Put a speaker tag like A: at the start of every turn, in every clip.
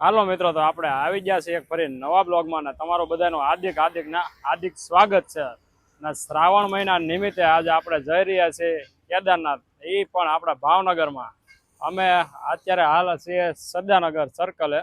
A: હાલો મિત્રો, તો આપણે આવી ગયા છીએ એક ફરી નવા બ્લોગમાં ને તમારું બધાનું હાર્દિક સ્વાગત છે. ને શ્રાવણ મહિના નિમિત્તે આજે આપણે જઈ રહ્યા છીએ કેદારનાથ, એ પણ આપણા ભાવનગરમાં. અમે અત્યારે હાલ છીએ સદાનગર સર્કલે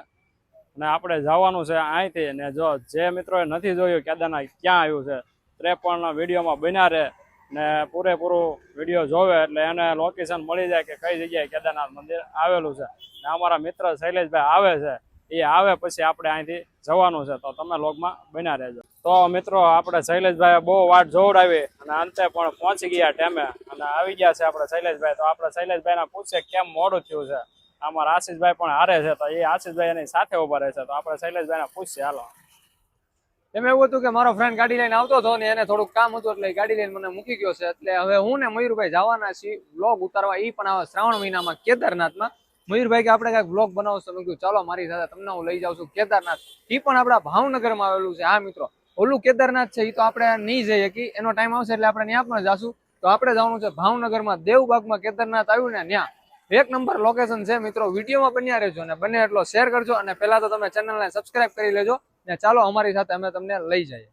A: ને આપણે જવાનું છે અહીંથી. ને જો જે મિત્રોએ નથી જોયું કેદારનાથ ક્યાં આવ્યું છે તે પણ વિડીયોમાં બન્યા રહે ને પૂરેપૂરું વિડીયો જોવે એટલે એને લોકેશન મળી જાય કે કઈ જગ્યાએ કેદારનાથ મંદિર આવેલું છે. ને અમારા મિત્ર શૈલેષભાઈ આવે છે, એ આવે પછી આપણે અહીંથી જવાનું છે, તો તમે લોગમાં બન્યા રહેજો. તો મિત્રો, આપણે શૈલેષભાઈ બહુ વાટ જોવડાવી અને અંતે પણ પહોંચી ગયા ટાઈમે અને આવી ગયા છે આપણે શૈલેષભાઈ. તો આપણે શૈલેષભાઈને પૂછે કેમ મોડું થયું છે. અમારા આશીષભાઈ પણ હારે છે, તો એ આશીષભાઈ એની સાથે ઉભા રહે છે, તો આપણે શૈલેષભાઈને પૂછીએ. હાલો.
B: એમ એવું હતું કે મારો ફ્રેન્ડ ગાડી લઈને આવતો હતો ને એને થોડુંક કામ હતું એટલે ગાડી લઈને મને મૂકી ગયો છે. એટલે હવે હું ને મયુરભાઈ જવાના છીએ વ્લોગ ઉતારવા, એ પણ આવે શ્રાવણ મહિનામાં કેદારનાથમાં. મયુરભાઈ કે આપણે કાંઈક વ્લોગ બનાવશું. મેં કીધું ચાલો મારી સાથે તમને હું લઈ જાઉં છું કેદારનાથ. એ પણ આપણા ભાવનગરમાં આવેલું છે. હા મિત્રો, ઓલું કેદારનાથ છે એ તો આપણે નહીં જઈએ કે એનો ટાઈમ આવશે એટલે આપણે ત્યાં પણ જાશું. તો આપણે જવાનું છે ભાવનગરમાં દેવબાગમાં કેદારનાથ આવ્યું ને ત્યાં એક નંબર લોકેશન છે. મિત્રો, વિડીયોમાં બન્યા રહેજો અને બને એટલો શેર કરજો અને પહેલા તો તમે ચેનલને સબસ્ક્રાઇબ કરી લેજો ને ચાલો અમારી સાથે અમે તમને લઈ જઈએ.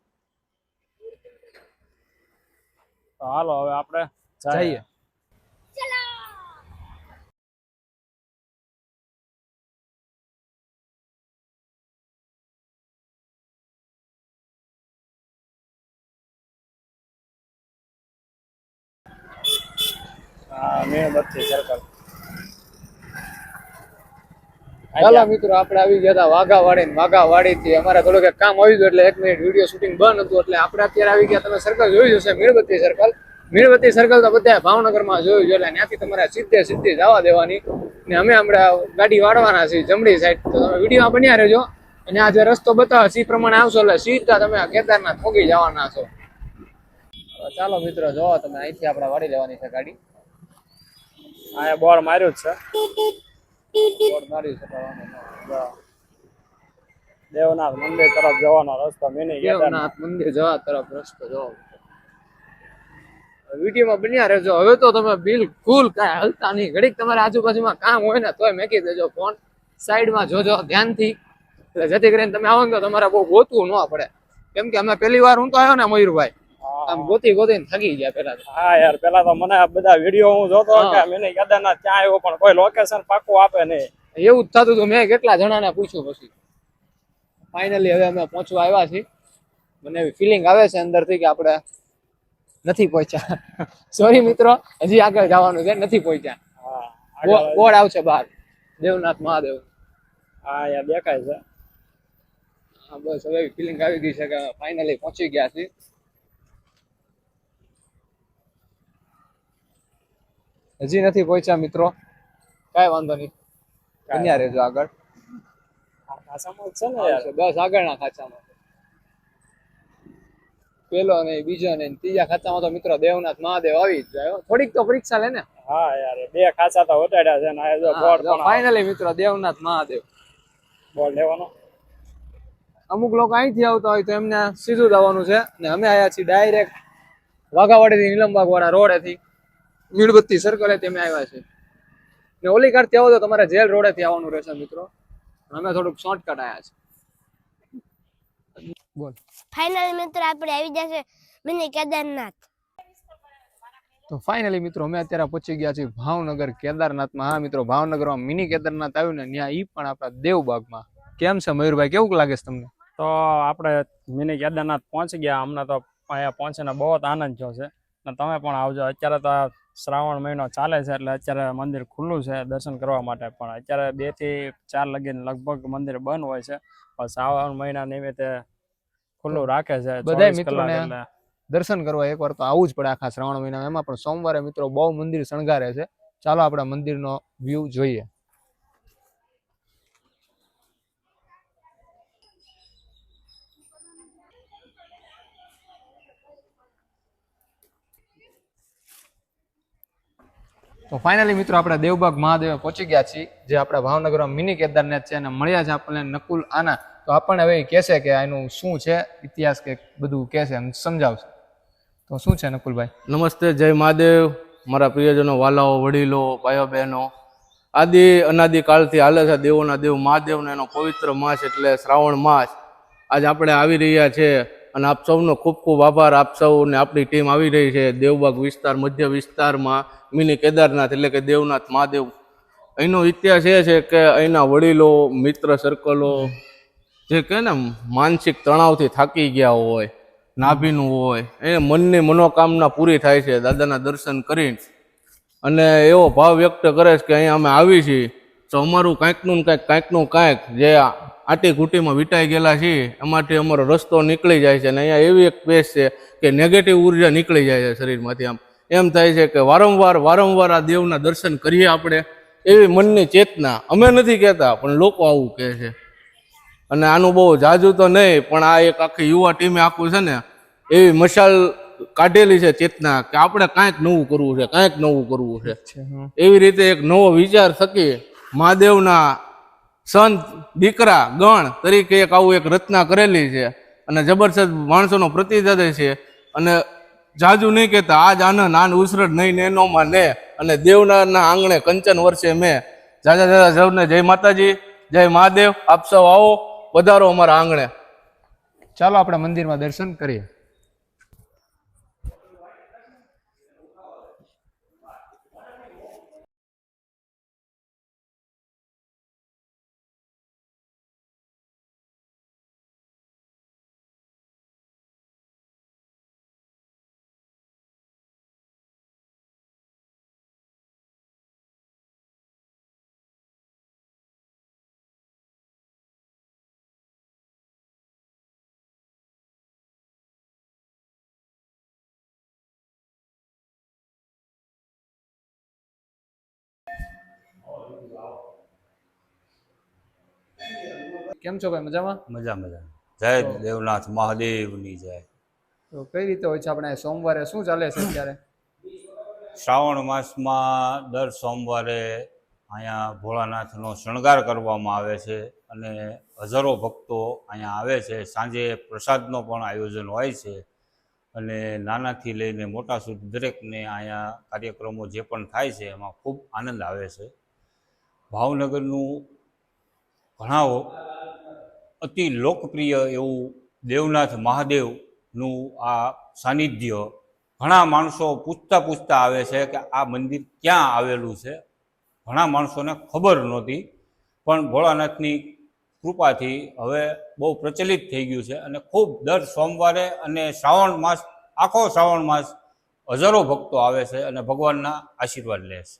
A: તો હાલો હવે આપણે જઈએ.
B: ચાલો મિત્રો, આપણે આવી ગયા હતા વાઘાવાડી થી અમારે થોડુંક કામ આવી ગયું એટલે 1 મિનિટ વિડીયો શૂટિંગ બંધ હતું. એટલે આપણે અત્યારે આવી ગયા, તમે સર્કલ જોયું હશે, મીણબત્તી સર્કલ તો બધા ભાવનગરમાં જોયું છે. એટલે ત્યાંથી તમારે સીધી જવા દેવાની ને અમે હમણાં ગાડી વાળવાના છીએ જમણી સાઈડ. તો તમે વિડીયોમાં બન્યા રહેજો અને આ જે રસ્તો બતાવે સી પ્રમાણે આવશો એટલે સીધા તમે કેદારનાથ પહોંચી જવાના છો. ચાલો મિત્રો, જોવો તમે, અહીંથી આપણે વાળી લેવાની છે ગાડી.
A: અહીંયા બોર્ડ માર્યું જ છે, દેવનાથ મંદિર તરફ જવાનો રસ્તો. મિની
B: દેવનાથ મંદિર જવા તરફ રસ્તો જોવો. વિડીયોમાં બન્યા રહેજો. હવે તો તમે બિલકુલ કાંઈ હલતા નહીં. ઘડીક તમારે આજુબાજુમાં કામ હોય ને તોય મેકી દેજો ફોન, સાઈડમાં જોજો ધ્યાનથી, એટલે જેથી કરીને તમે આવો ને તો તમારે બહુ ગોતવું ન પડે. કેમ કે અમે પહેલી વાર હું તો આવ્યો ને મયુરભાઈ, આમ ગોતીને થકી ગયા પેલા.
A: હા યાર, પેલા તો મને બધા વિડીયો હું જોતો કે મિની કેદારનાથ ક્યાં આવ્યો પણ કોઈ લોકેશન પાકું આપે નહીં.
B: એવું જ થતું હતું. મેં કેટલા જણાને પૂછ્યું, પછી ફાઇનલી હવે અમે પહોંચવા આવ્યા છીએ. મને એવી ફિલિંગ આવે છે અંદરથી કે આપણે નથી પહોંચ્યા. સોરી મિત્રો, હજી આગળ જવાનું છે, નથી પહોંચ્યા. બોર્ડ આવશે બહાર, દેવનાથ મહાદેવ.
A: હા યાર, દેખાય છે.
B: હા બસ, હવે ફિલિંગ આવી ગઈ છે કે ફાઇનલી પહોંચી ગયા છીએ. હજી નથી પહોંચ્યા મિત્રો, કાંઈ વાંધો નહીં, બન્યા રહેજો આગળ.
A: ખાસામાં છે ને યાર,
B: બસ આગળના ખાચામાં પેલો ને બીજો ને ત્રીજા ખાચામાં તો મિત્રો દેવનાથ મહાદેવ આવી જ જાય. થોડીક તો પરીક્ષા લે ને.
A: હા યાર, 2 ખાચા તો ઉતાડ્યા છે ને આ જો બોર્ડ પણ
B: ફાઇનલી મિત્રો દેવનાથ મહાદેવ
A: બોર્ડ લેવાનો.
B: અમુક લોકો અહીંથી આવતા હોય તો એમને સીધું જવાનું છે ને અમે આયા છીએ ડાયરેક્ટ વાઘાવાડી થી નીલમબાગ વાળા રોડેથી મીણબત્તી સર્કલ અમે આવ્યા છીએ. ને ઓલી કાઢથી આવો તો તમારે જેલ રોડેથી આવવાનું રહેશે મિત્રો. અમે થોડુંક શોર્ટકટ આવ્યા છે. બોલ.
C: ફાઇનલી મિત્રો, આપણે આવી જશે મિની કેદારનાથ.
B: તો ફાઇનલી મિત્રો, અમે અત્યારે પહોંચી ગયા છીએ ભાવનગર કેદારનાથમાં. હા મિત્રો, ભાવનગરમાં મિની કેદારનાથ આવ્યું ને ત્યાં ઈ પણ આપણા દેવબાગમાં. કેમ છે મયુરભાઈ, કેવું લાગે છે તમને?
A: તો આપણે મિની કેદારનાથ પહોંચી ગયા. અમને તો અહીંયા પહોંચીને બહુ આનંદ થયો છે ને તમે પણ આવજો. અત્યારે તો શ્રાવણ મહિનો ચાલે છે એટલે અત્યારે મંદિર ખુલ્લું છે દર્શન કરવા માટે, પણ અત્યારે 2 થી 4 લગીને લગભગ મંદિર બંધ હોય છે. પણ શ્રાવણ મહિના નિમિત્તે ખુલ્લું રાખે છે
B: બધા મિત્રોને દર્શન કરવા એકવાર તો આવવું જ પડે આખા શ્રાવણ મહિનામાં. એમાં પણ સોમવારે મિત્રો બહુ મંદિર શણગારે છે. ચાલો આપણે મંદિરનો વ્યૂ જોઈએ. તો ફાઇનલી મિત્રો, આપણે દેવબાગ મહાદેવ પહોંચી ગયા છીએ, જે આપણા ભાવનગરમાં મિની કેદારનાથ છે. અને મળ્યા છે આપણને નકુલ આના. તો આપણને હવે કહેશે કે એનું શું છે ઇતિહાસ, કે બધું કહેશે, સમજાવશે. તો શું છે નકુલભાઈ?
D: નમસ્તે, જય મહાદેવ મારા પ્રિયજનો, વાલાઓ, વડીલો, ભાઈઓ બહેનો. આદિ અનાદિ કાળથી હાલે છે. દેવોના દેવ મહાદેવનો એનો પવિત્ર માસ એટલે શ્રાવણ માસ આજ આપણે આવી રહ્યા છે. અને આપ સૌનો ખૂબ ખૂબ આભાર. આપ સૌને આપણી ટીમ આવી રહી છે દેવબાગ વિસ્તાર મધ્ય વિસ્તારમાં મિની કેદારનાથ એટલે કે દેવનાથ મહાદેવ. અહીંનો ઇતિહાસ એ છે કે અહીંના વડીલો મિત્ર સર્કલો જે કહે ને માનસિક તણાવથી થાકી ગયા હોય, નાભીનું હોય, એ મનની મનોકામના પૂરી થાય છે દાદાના દર્શન કરીને. અને એવો ભાવ વ્યક્ત કરે છે કે અહીંયા અમે આવી છીએ તો અમારું કાંઈકનું કાંઈક જે આટી ઘૂંટીમાં વિટાઈ ગયેલા છીએ એમાંથી અમારો રસ્તો નીકળી જાય છે. અને અહીંયા એવી એક પ્લેસ છે કે નેગેટિવ ઉર્જા નીકળી જાય છે શરીરમાંથી. આમ એમ થાય છે કે વારંવાર આ દેવના દર્શન કરીએ આપણે, એવી મનની ચેતના. અમે નથી કહેતા પણ લોકો આવું કહે છે. અને આનું બહુ જાજુ તો નહીં પણ આ એક આખી યુવા ટીમે આખું છે ને એવી મશાલ કાઢેલી છે ચેતના કે આપણે કાંઈક નવું કરવું છે. એવી રીતે એક નવો વિચાર થકી મહાદેવના સંત દીકરા ગણ તરીકે એક આવું એક રચના કરેલી છે. અને જબરજસ્ત માણસોનો પ્રતિસાદ છે. અને જાજુ નહીં કહેતા આજ આનંદ ઉસરત નહીં નેનોમાં ને. અને દેવનારના આંગણે કંચન વર્ષે મેં જાજા સૌને જય માતાજી, જય મહાદેવ. આપ સૌ આવો, પધારો અમારા આંગણે.
B: ચાલો આપણે મંદિરમાં દર્શન કરીએ. કેમ છો ભાઈ? મજામાં?
E: મજા. જય દેવનાથ મહાદેવની જય.
B: તો કઈ રીતે હોય છે આપણે સોમવારે શું ચાલે છે અત્યારે?
E: શ્રાવણ માસમાં દર સોમવારે અહીંયા ભોળાનાથનો શણગાર કરવામાં આવે છે અને હજારો ભક્તો અહીંયા આવે છે. સાંજે પ્રસાદનો પણ આયોજન હોય છે અને નાનાથી લઈને મોટા સુધી દરેકને અહીંયા કાર્યક્રમો જે પણ થાય છે એમાં ખૂબ આનંદ આવે છે. ભાવનગરનું ઘણા અતિ લોકપ્રિય એવું દેવનાથ મહાદેવનું આ સાનિધ્ય ઘણા માણસો પૂછતા આવે છે કે આ મંદિર ક્યાં આવેલું છે. ઘણા માણસોને ખબર નહોતી પણ ભોળાનાથની કૃપાથી હવે બહુ પ્રચલિત થઈ ગયું છે અને ખૂબ દર સોમવારે અને આખો શ્રાવણ માસ હજારો ભક્તો આવે છે અને ભગવાનના આશીર્વાદ લે છે.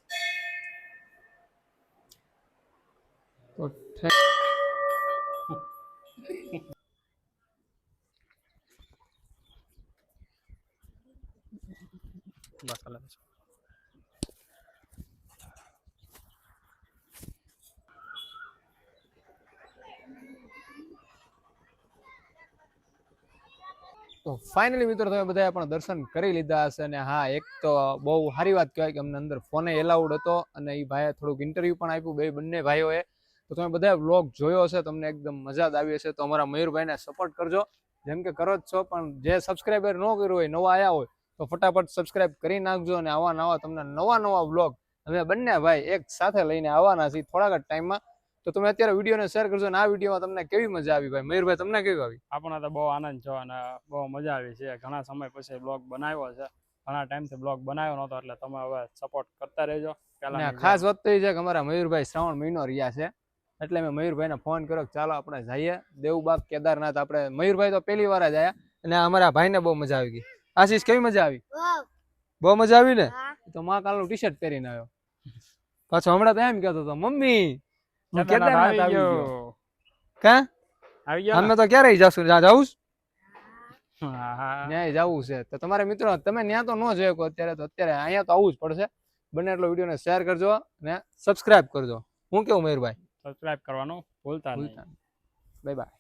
B: તો ફાઇનલી મિત્રો તમે બધાએ પણ દર્શન કરી લીધા હશે. અને હા, એક તો બહુ સારી વાત કહેવાય કે અમને અંદર ફોને એલાઉડ હતો અને એ ભાઈએ થોડુંક ઇન્ટરવ્યુ પણ આપ્યું બંને ભાઈઓએ. તો તમે બધા વ્લોગ જોયો હશે, તમને એકદમ મજા જ આવી હશે. તો અમારા મયુરભાઈને સપોર્ટ કરજો જેમ કે કરો જ છો. પણ જે સબસ્ક્રાઈબર ન કર્યું હોય, નવા આવ્યા હોય તો ફટાફટ સબસ્ક્રાઈબ કરી નાખજો. અને આવા તમને નવા વ્લોગ અમે બંને ભાઈ એક સાથે લઈને આવવાના છીએ થોડાક જ ટાઈમમાં. તો તમે અત્યારે વિડીયોને શેર કરજો. અને આ વિડીયોમાં તમને કેવી મજા આવી ભાઈ? મયુરભાઈ તમને કેવી આવી?
A: આપણને તો બહુ આનંદ છે અને બહુ મજા આવી છે. ઘણા સમય પછી બ્લોગ બનાવ્યો છે, ઘણા ટાઈમથી બ્લોગ બનાવ્યો નહોતો એટલે તમે હવે સપોર્ટ કરતા રહેજો.
B: ખાસ વાત તો એ છે કે અમારા મયુરભાઈ શ્રાવણ મહિનો રહ્યા છે એટલે મેં મયુરભાઈને ફોન કર્યો ચાલો આપણે જઈએ દેવબાગ કેદારનાથ. આપણે મયુરભાઈ તો પહેલી વાર જ આવ્યા અને અમારા ભાઈને બહુ મજા આવી ગઈ. આશીષ કેવી મજા આવી? બહુ મજા આવી ને? તો માં કાલનું ટી શર્ટ પહેરીને આવ્યો પાછો. હમણાં તો એમ કહેતો હતો મમ્મી કેદારનાથ આવી ગયો. કા
A: આવી ગયો?
B: અમે તો ક્યારે જશું? જવું
A: હા,
B: ન્યાય જવું છે. તો તમારે મિત્રો તમે ત્યાં તો ન જોયો અત્યારે, તો અત્યારે અહીંયા તો આવવું જ પડશે. બને એટલો વિડીયોને શેર કરજો અને સબસ્ક્રાઇબ કરજો. હું કેવું મયુરભાઈ?
A: સબસ્ક્રાઇબ કરવાનું ભૂલતા નહીં.
B: Bye bye.